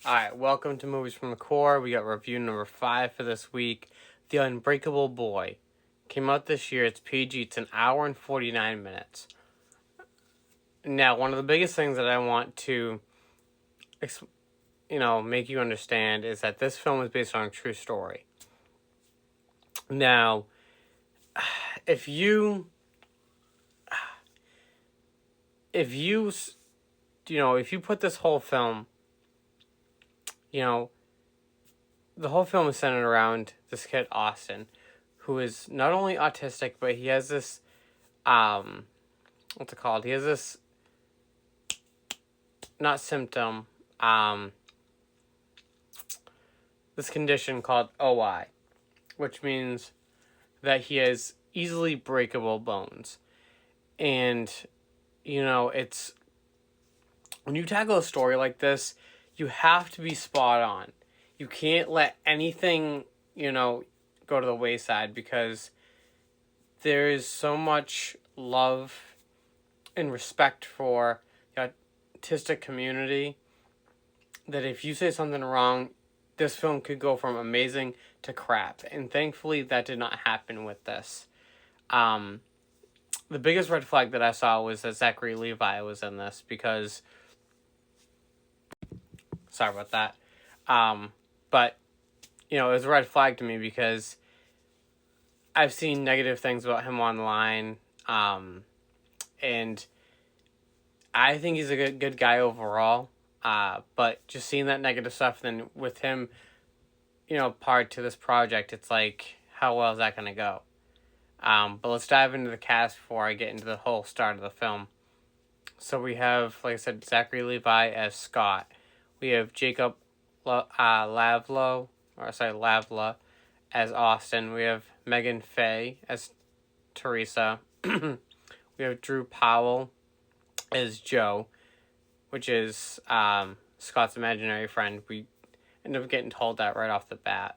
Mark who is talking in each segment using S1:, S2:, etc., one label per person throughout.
S1: Alright, welcome to Movies from the Core. We got review number 5 for this week. The Unbreakable Boy. Came out this year. It's PG. It's an hour and 49 minutes. Now, one of the biggest things that I want to, make you understand is that this film is based on a true story. Now, if you put this whole film, the whole film is centered around this kid, Austin, who is not only autistic, but he has this, what's it called? He has this, not symptom, this condition called OI, which means that he has easily breakable bones. And, it's, when you tackle a story like this, you have to be spot on. You can't let anything, go to the wayside, because there is so much love and respect for the autistic community that if you say something wrong, this film could go from amazing to crap. And thankfully, that did not happen with this. The biggest red flag that I saw was that Zachary Levi was in this, because... Sorry about that. But, it was a red flag to me because I've seen negative things about him online. And I think he's a good guy overall. But just seeing that negative stuff, then with him, part to this project, it's like, how well is that going to go? But let's dive into the cast before I get into the whole start of the film. So we have, like I said, Zachary Levi as Scott. We have Jacob Lavla as Austin. We have Megan Faye as Teresa. We have Drew Powell as Joe, which is Scott's imaginary friend. We end up getting told that right off the bat.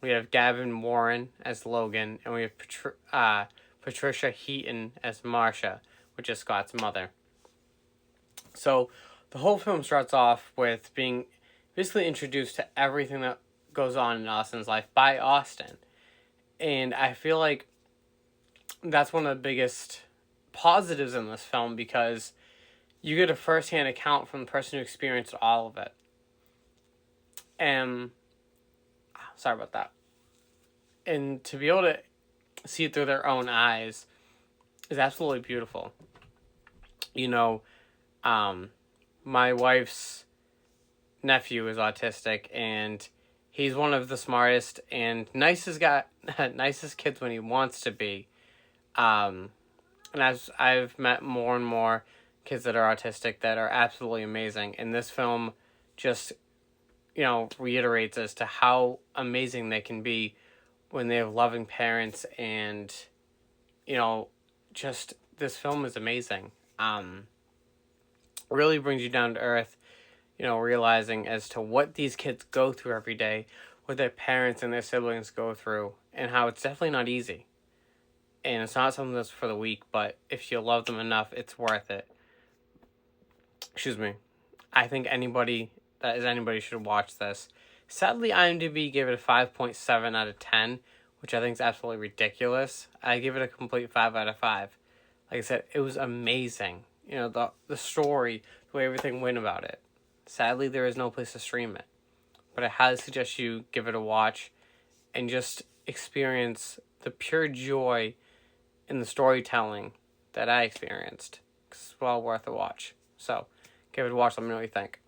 S1: We have Gavin Warren as Logan, and we have Patricia Heaton as Marcia, which is Scott's mother. So the whole film starts off with being basically introduced to everything that goes on in Austin's life by Austin. And I feel like that's one of the biggest positives in this film, because you get a first-hand account from the person who experienced all of it. And sorry about that. And to be able to see it through their own eyes is absolutely beautiful. My wife's nephew is autistic, and he's one of the smartest and nicest kids when he wants to be. And as I've met more and more kids that are autistic that are absolutely amazing, and this film just, reiterates as to how amazing they can be when they have loving parents, and, just this film is amazing. Really brings you down to earth, realizing as to what these kids go through every day, what their parents and their siblings go through, and how it's definitely not easy. And it's not something that's for the weak, but if you love them enough, it's worth it. Excuse me. I think anybody should watch this. Sadly, IMDb gave it a 5.7 out of 10, which I think is absolutely ridiculous. I give it a complete 5 out of 5. Like I said, it was amazing. The story, the way everything went about it. Sadly, there is no place to stream it. But I highly suggest you give it a watch and just experience the pure joy in the storytelling that I experienced. It's well worth a watch. So, give it a watch. Let me know what you think.